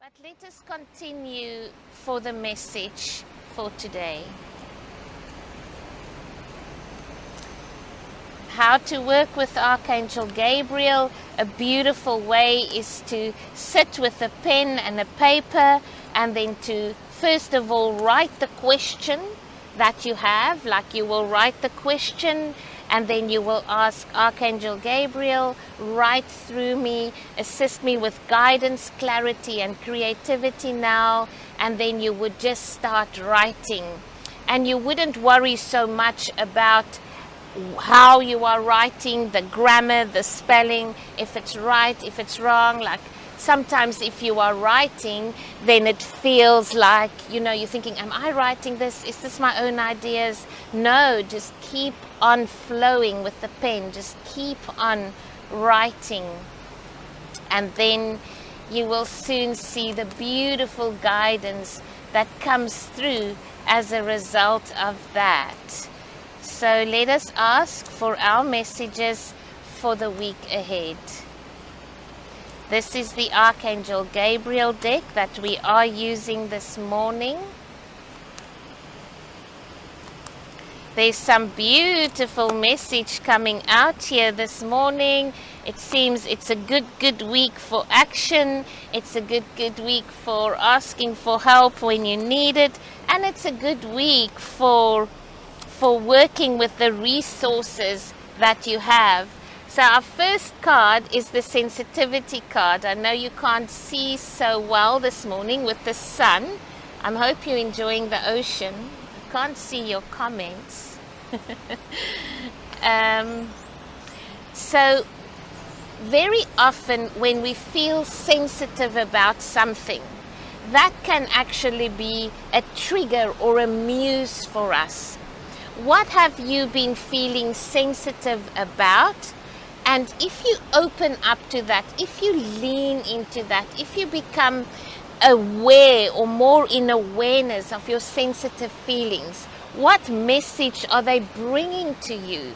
But let us continue for the message for today. How to work with Archangel Gabriel. A beautiful way is to sit with a pen and a paper and then to first of all write the question that you have, like you will write the question and then you will ask Archangel Gabriel, write through me, assist me with guidance, clarity and creativity now, and then you would just start writing. And you wouldn't worry so much about how you are writing, the grammar, the spelling, if it's right, if it's wrong. Like sometimes if you are writing, then it feels like, you're thinking, am I writing this? Is this my own ideas? No, just keep on flowing with the pen. Just keep on writing. And then you will soon see the beautiful guidance that comes through as a result of that. So let us ask for our messages for the week ahead. This is the Archangel Gabriel deck that we are using this morning. There's some beautiful message coming out here this morning. It seems it's a good week for action. It's a good week for asking for help when you need it. And it's a good week for working with the resources that you have. So our first card is the sensitivity card. I know you can't see so well this morning with the sun. I hope you're enjoying the ocean. I can't see your comments. So very often when we feel sensitive about something, that can actually be a trigger or a muse for us. What have you been feeling sensitive about? And if you open up to that, if you lean into that, if you become aware or more in awareness of your sensitive feelings, what message are they bringing to you?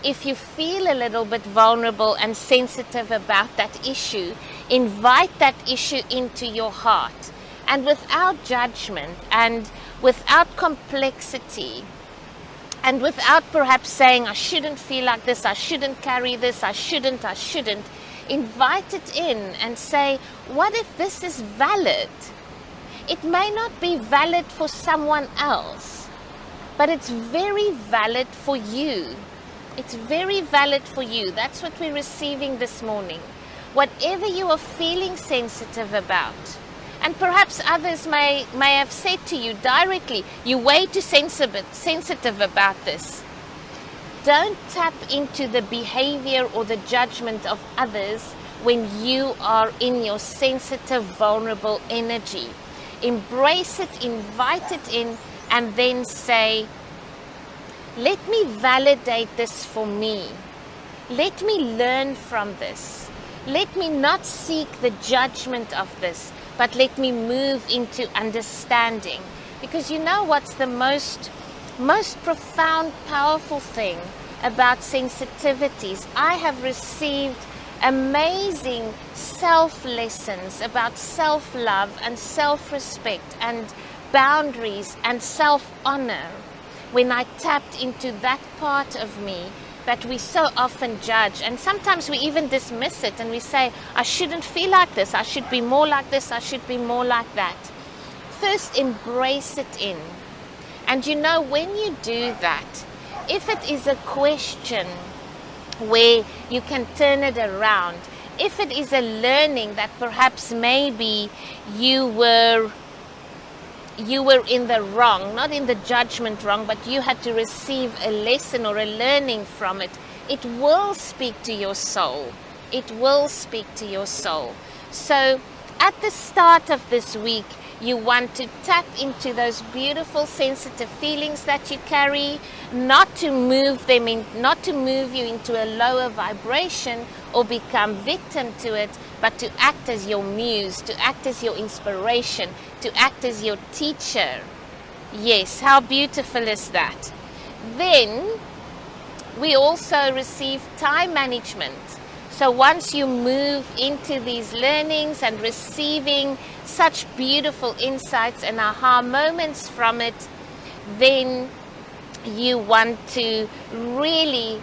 If you feel a little bit vulnerable and sensitive about that issue, invite that issue into your heart. And without judgment and without complexity, and without perhaps saying, I shouldn't feel like this, I shouldn't carry this, I shouldn't, invite it in and say, what if this is valid? It may not be valid for someone else, but it's very valid for you. It's very valid for you. That's what we're receiving this morning. Whatever you are feeling sensitive about, and perhaps others may have said to you directly, you're way too sensitive about this. Don't tap into the behavior or the judgment of others when you are in your sensitive, vulnerable energy. Embrace it, invite it in, and then say, let me validate this for me. Let me learn from this. Let me not seek the judgment of this, but let me move into understanding. Because you know what's the most profound, powerful thing about sensitivities? I have received amazing self-lessons about self-love and self-respect and boundaries and self-honor when I tapped into that part of me that we so often judge, and sometimes we even dismiss it and we say, I shouldn't feel like this, I should be more like this, I should be more like that. First, embrace it in. And when you do that, if it is a question where you can turn it around, if it is a learning that perhaps maybe you were in the wrong, not in the judgment wrong, but you had to receive a lesson or a learning from it, it will speak to your soul. It will speak to your soul. So at the start of this week, you want to tap into those beautiful sensitive feelings that you carry, not to move you into a lower vibration or become victim to it, but to act as your muse, to act as your inspiration, to act as your teacher. Yes, how beautiful is that? Then we also receive time management. So once you move into these learnings and receiving such beautiful insights and aha moments from it, then you want to really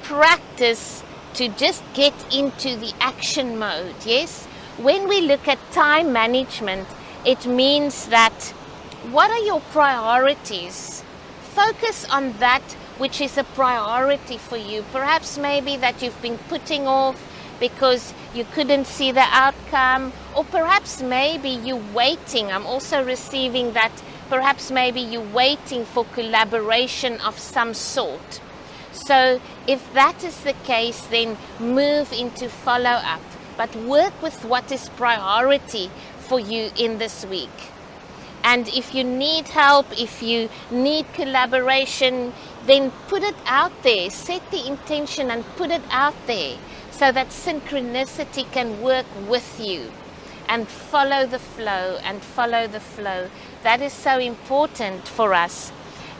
practice to just get into the action mode. Yes, when we look at time management, it means that what are your priorities? Focus on that which is a priority for you. Perhaps maybe that you've been putting off because you couldn't see the outcome, or perhaps maybe you're waiting. I'm also receiving that perhaps maybe you're waiting for collaboration of some sort. So if that is the case, then move into follow-up, but work with what is priority for you in this week. And if you need help, if you need collaboration, then put it out there. Set the intention and put it out there so that synchronicity can work with you. And follow the flow and follow the flow. That is so important for us.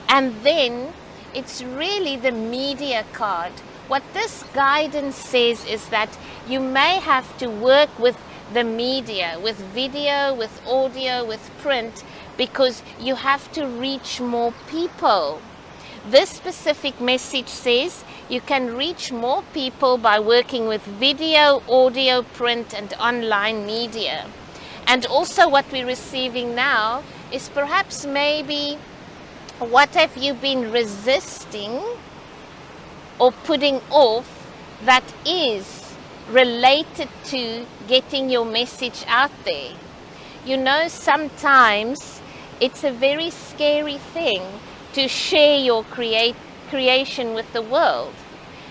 And then it's really the media card. What this guidance says is that you may have to work with the media, with video, with audio, with print, because you have to reach more people. This specific message says you can reach more people by working with video, audio, print, and online media. And also what we're receiving now is perhaps maybe what have you been resisting or putting off that is related to getting your message out there. You know, sometimes it's a very scary thing to share your creation with the world.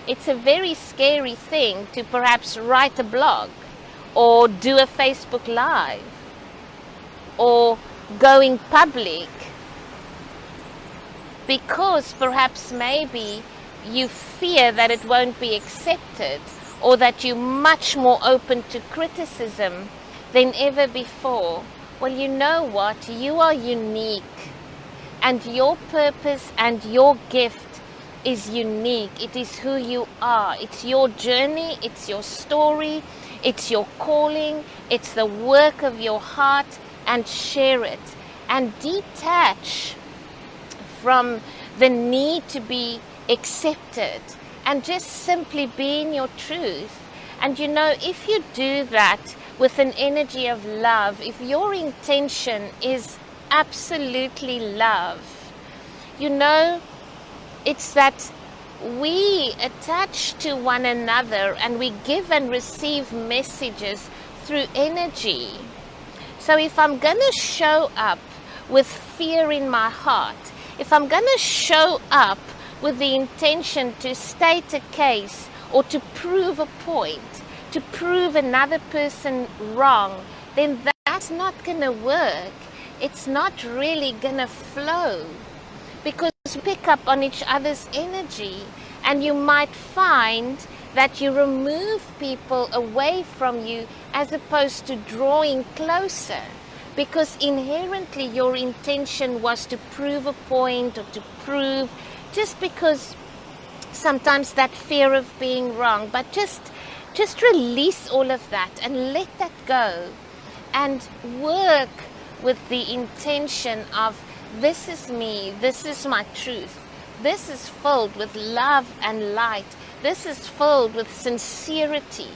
It's a very scary thing to perhaps write a blog or do a Facebook Live or going public, because perhaps maybe you fear that it won't be accepted, or that you're much more open to criticism than ever before. Well, you know what? You are unique, and your purpose and your gift is unique. It is who you are. It's your journey, it's your story, it's your calling, it's the work of your heart, and share it. And detach from the need to be accepted, and just simply be in your truth. And you know, if you do that with an energy of love, if your intention is absolutely love, you know, it's that we attach to one another and we give and receive messages through energy. So if I'm going to show up with fear in my heart, if I'm going to show up with the intention to state a case or to prove a point, to prove another person wrong, then that's not going to work. It's not really going to flow, because we pick up on each other's energy, and you might find that you remove people away from you as opposed to drawing closer, because inherently your intention was to prove a point or to prove, just because sometimes that fear of being wrong. But just release all of that and let that go, and work with the intention of, this is me, this is my truth, this is filled with love and light, this is filled with sincerity,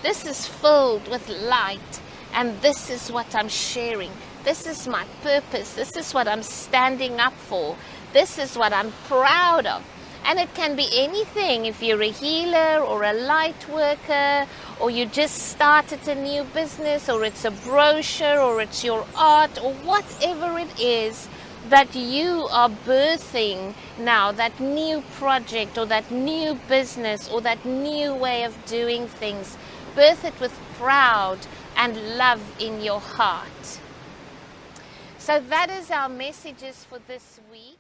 this is filled with light, and this is what I'm sharing, this is my purpose, this is what I'm standing up for, this is what I'm proud of. And it can be anything. If you're a healer or a light worker, or you just started a new business, or it's a brochure, or it's your art, or whatever it is that you are birthing now, that new project or that new business or that new way of doing things, birth it with proud and love in your heart. So that is our messages for this week.